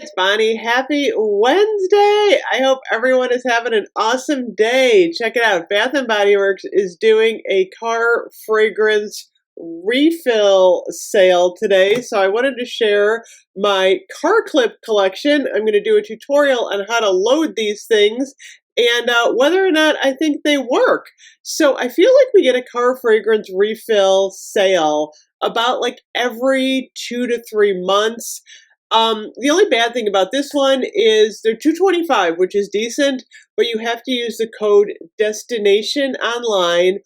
It's Bonnie. Happy Wednesday. I hope everyone is having an awesome day. Check it out. Bath and Body Works is doing a car fragrance refill sale today. So I wanted to share my car clip collection. I'm going to do a tutorial on how to load these things and whether or not I think they work. So I feel like we get a car fragrance refill sale about like every 2 to 3 months. The only bad thing about this one is they're $2.25, which is decent, but you have to use the code destination online,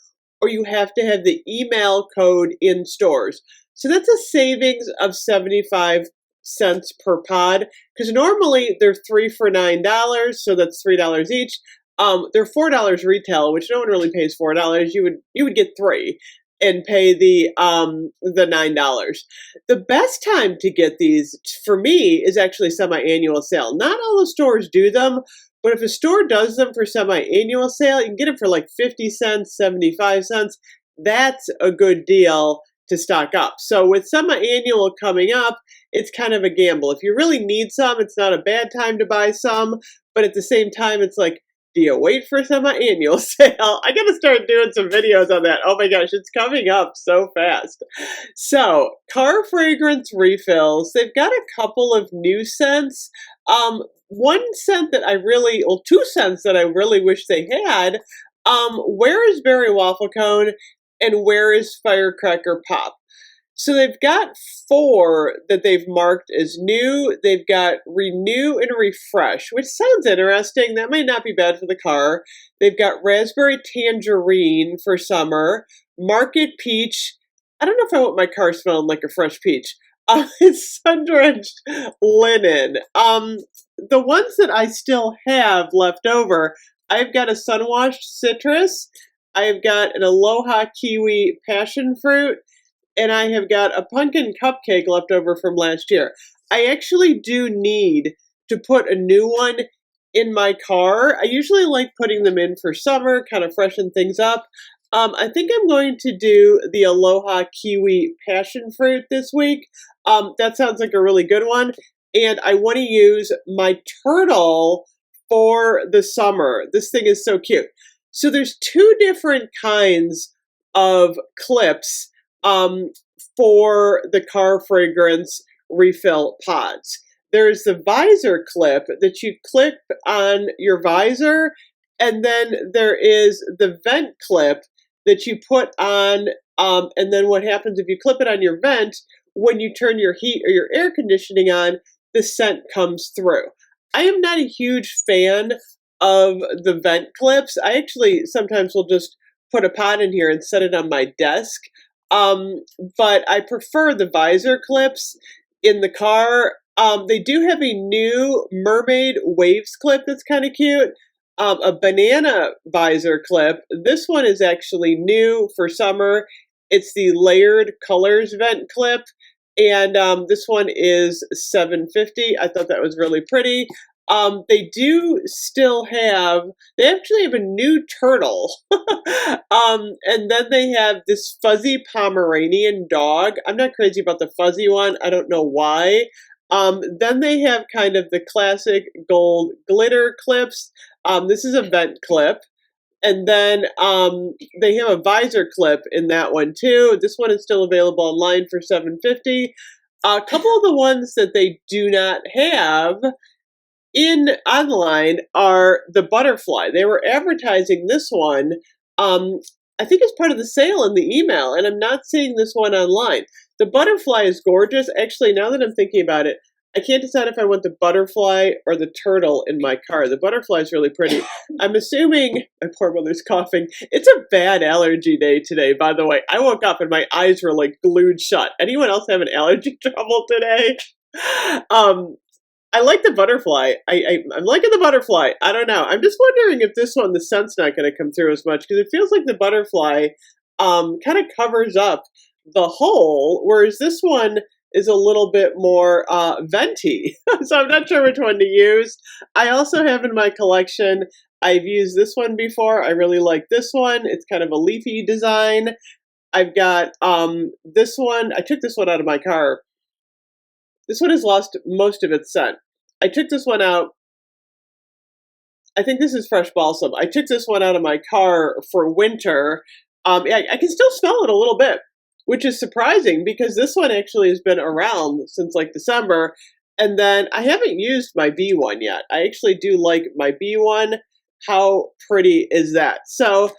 or you have to have the email code in stores. So that's a savings of 75 cents per pod, because normally they're 3 for $9, so that's $3 each. They're $4 retail, which no one really pays $4. You would get three and pay the $9. The best time to get these for me is actually semi-annual sale. Not all the stores do them, but if a store does them for semi-annual sale, you can get them for like 50 cents, 75 cents. That's a good deal to stock up. So with semi-annual coming up, it's kind of a gamble. If you really need some, it's not a bad time to buy some, but at the same time, it's like, do you wait for semi-annual sale? I gotta start doing some videos on that. Oh my gosh, it's coming up so fast. So, car fragrance refills. They've got a couple of new scents. One scent that two scents that I really wish they had. Where is Berry Waffle Cone and where is Firecracker Pop? So they've got four that they've marked as new. They've got renew and refresh, which sounds interesting. That might not be bad for the car. They've got raspberry tangerine for summer, market peach. I don't know if I want my car smelling like a fresh peach. It's sun-drenched linen. The ones that I still have left over, I've got a sun-washed citrus. I've got an Aloha kiwi passion fruit, and I have got a pumpkin cupcake left over from last year. I actually do need to put a new one in my car. I usually like putting them in for summer, kind of freshen things up. I think I'm going to do the Aloha kiwi passion fruit this week. That sounds like a really good one. And I want to use my turtle for the summer. This thing is so cute. So there's two different kinds of clips for the car fragrance refill pods. There's the visor clip that you clip on your visor, and then there is the vent clip that you put on, and then what happens if you clip it on your vent, when you turn your heat or your air conditioning on, the scent comes through. I am not a huge fan of the vent clips. I actually sometimes will just put a pod in here and set it on my desk. But I prefer the visor clips in the car. They do have a new mermaid waves clip that's kind of cute. A banana visor clip. This one is actually new for summer. It's the layered colors vent clip. And this one is $7.50. I thought that was really pretty. They actually have a new turtle. And then they have this fuzzy Pomeranian dog. I'm not crazy about the fuzzy one. I don't know why. Then they have kind of the classic gold glitter clips. This is a vent clip. And then they have a visor clip in that one too. This one is still available online for $7.50. A couple of the ones that they do not have in online are the butterfly. They were advertising this one, I think it's part of the sale in the email, and I'm not seeing this one online. The butterfly is gorgeous. Actually, now that I'm thinking about it, I can't decide if I want the butterfly or the turtle in my car. The butterfly is really pretty. I'm assuming my poor mother's coughing. It's a bad allergy day today, by the way. I woke up and my eyes were like glued shut. Anyone else having allergy trouble today? I like the butterfly. I'm liking the butterfly. I don't know. I'm just wondering if this one, the scent's not going to come through as much, because it feels like the butterfly kind of covers up the hole, whereas this one is a little bit more venti. So I'm not sure which one to use. I also have in my collection, I've used this one before. I really like this one. It's kind of a leafy design. I've got this one. I took this one out of my car. This one has lost most of its scent. I took this one out. I think this is fresh balsam. I took this one out of my car for winter. I can still smell it a little bit, which is surprising because this one actually has been around since like December. And then I haven't used my B one yet. I actually do like my B one. How pretty is that? So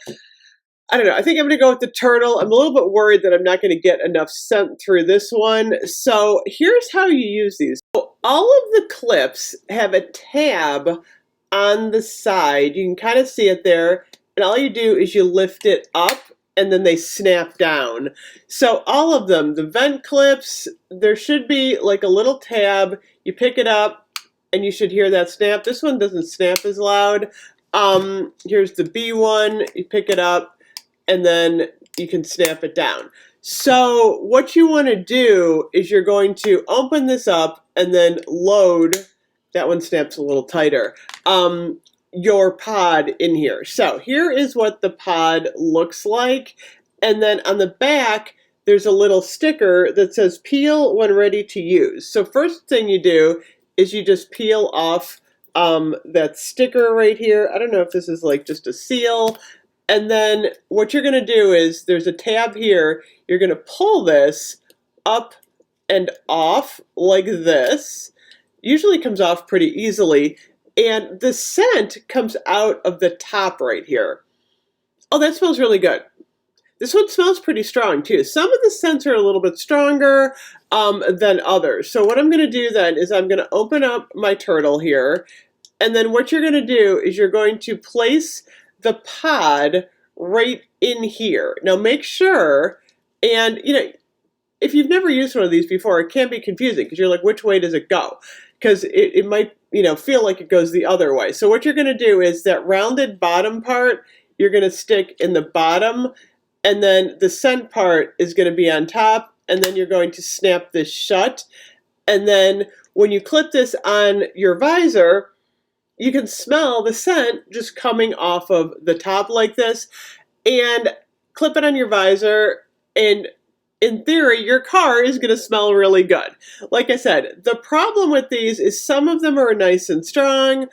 I don't know. I think I'm going to go with the turtle. I'm a little bit worried that I'm not going to get enough scent through this one. So here's how you use these. So all of the clips have a tab on the side. You can kind of see it there. And all you do is you lift it up and then they snap down. So all of them, the vent clips, there should be like a little tab. You pick it up and you should hear that snap. This one doesn't snap as loud. Here's the B one. You pick it up and then you can snap it down. So what you want to do is you're going to open this up and then load, that one snaps a little tighter, your pod in here. So here is what the pod looks like. And then on the back, there's a little sticker that says peel when ready to use. So first thing you do is you just peel off that sticker right here. I don't know if this is like just a seal. And then what you're going to do is there's a tab here. You're going to pull this up and off like this. Usually comes off pretty easily. And the scent comes out of the top right here. Oh, that smells really good. This one smells pretty strong too. Some of the scents are a little bit stronger than others. So what I'm going to do then is I'm going to open up my turtle here. And then what you're going to do is you're going to place the pod right in here. Now make sure, and you know, if you've never used one of these before, it can be confusing because you're like, which way does it go? Because it might, you know, feel like it goes the other way. So what you're going to do is that rounded bottom part, you're going to stick in the bottom, and then the scent part is going to be on top, and then you're going to snap this shut. And then when you clip this on your visor, you can smell the scent just coming off of the top like this, and clip it on your visor, and in theory, your car is going to smell really good. Like I said, the problem with these is some of them are nice and strong,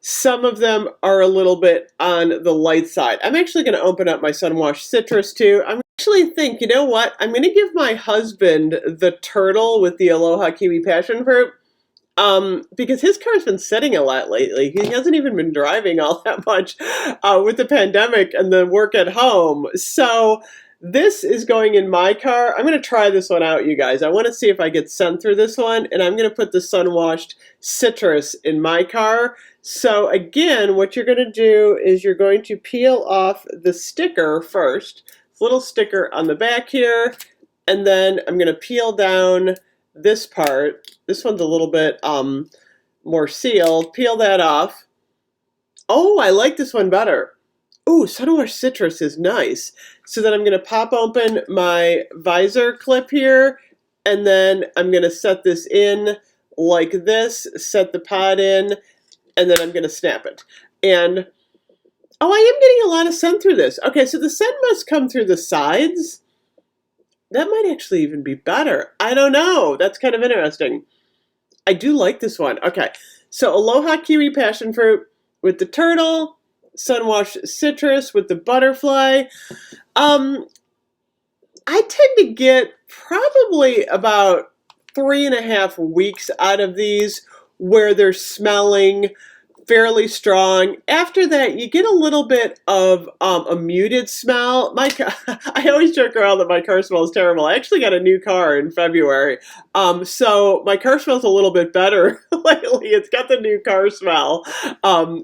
some of them are a little bit on the light side. I'm actually going to open up my Sunwash Citrus too. I actually think, you know what, I'm going to give my husband the turtle with the Aloha Kiwi Passion Fruit. Because his car's been sitting a lot lately. He hasn't even been driving all that much with the pandemic and the work at home. So this is going in my car. I'm going to try this one out, you guys. I want to see if I get scent through this one, and I'm going to put the Sunwashed Citrus in my car. So again, what you're going to do is you're going to peel off the sticker first, little sticker on the back here, and then I'm going to peel down this part. This one's a little bit more sealed. Peel that off. Oh, I like this one better. Ooh, Sunwash Citrus is nice. So then I'm going to pop open my visor clip here, and then I'm going to set this in like this, set the pod in, and then I'm going to snap it. And, oh, I am getting a lot of scent through this. Okay, so the scent must come through the sides. That might actually even be better. I don't know. That's kind of interesting. I do like this one. Okay, so Aloha Kiwi Passion Fruit with the turtle, Sunwash Citrus with the butterfly. I tend to get probably about 3.5 weeks out of these where they're smelling fairly strong. After that, you get a little bit of a muted smell. I always joke around that my car smells terrible. I actually got a new car in February, so my car smells a little bit better lately. It's got the new car smell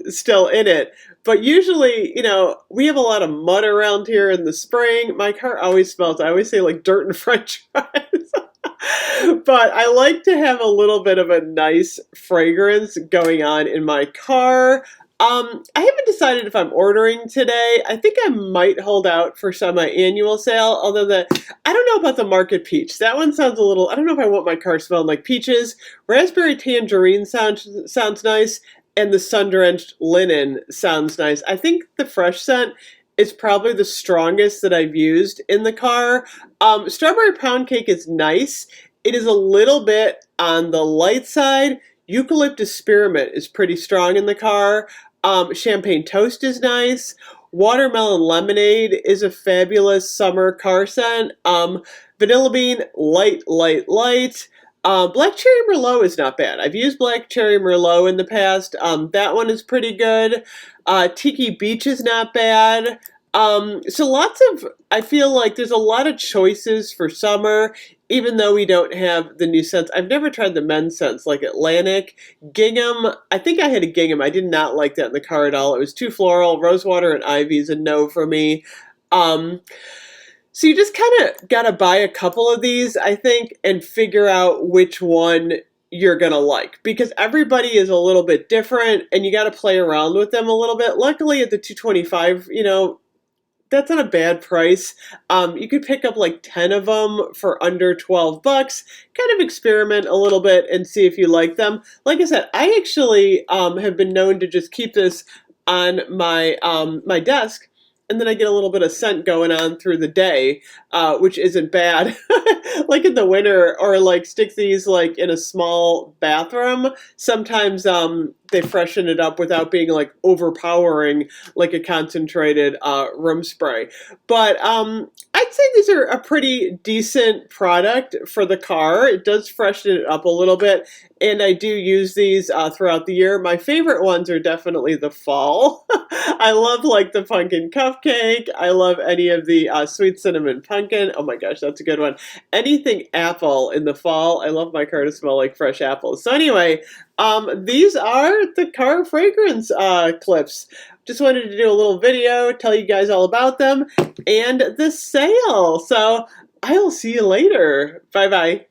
still in it. But usually, you know, we have a lot of mud around here in the spring. My car always smells, I always say, like dirt and french fries. But I like to have a little bit of a nice fragrance going on in my car. I haven't decided if I'm ordering today. I think I might hold out for semi-annual sale, although I don't know about the Market Peach. That one sounds a little, I don't know if I want my car smelling like peaches. Raspberry Tangerine sounds nice, and the Sun-Drenched Linen sounds nice. I think the fresh scent is probably the strongest that I've used in the car. Strawberry Pound Cake is nice. It is a little bit on the light side. Eucalyptus spearmint is pretty strong in the car. Champagne toast is nice. Watermelon lemonade is a fabulous summer car scent. Vanilla bean, light, light, light. Black cherry merlot is not bad. I've used black cherry merlot in the past. That one is pretty good. Tiki beach is not bad. So lots of, I feel like there's a lot of choices for summer, even though we don't have the new scents. I've never tried the men's scents like Atlantic. Gingham, I think I had a gingham. I did not like that in the car at all. It was too floral. Rosewater and ivy is a no for me. So you just kind of got to buy a couple of these, I think, and figure out which one you're going to like, because everybody is a little bit different and you got to play around with them a little bit. Luckily at the 225, you know, that's not a bad price. You could pick up like 10 of them for under 12 bucks, kind of experiment a little bit and see if you like them. Like I said, I actually have been known to just keep this on my my desk, and then I get a little bit of scent going on through the day, which isn't bad. Like in the winter, or like stick these like in a small bathroom. Sometimes they freshen it up without being like overpowering, like a concentrated room spray. But I'd say these are a pretty decent product for the car. It does freshen it up a little bit, and I do use these throughout the year. My favorite ones are definitely the fall. I love like the pumpkin cupcake. I love any of the sweet cinnamon pumpkin. Oh my gosh, that's a good one. Anything apple in the fall. I love my car to smell like fresh apples. So anyway, these are the car fragrance clips. Just wanted to do a little video, tell you guys all about them and the sale. So I will see you later. Bye bye.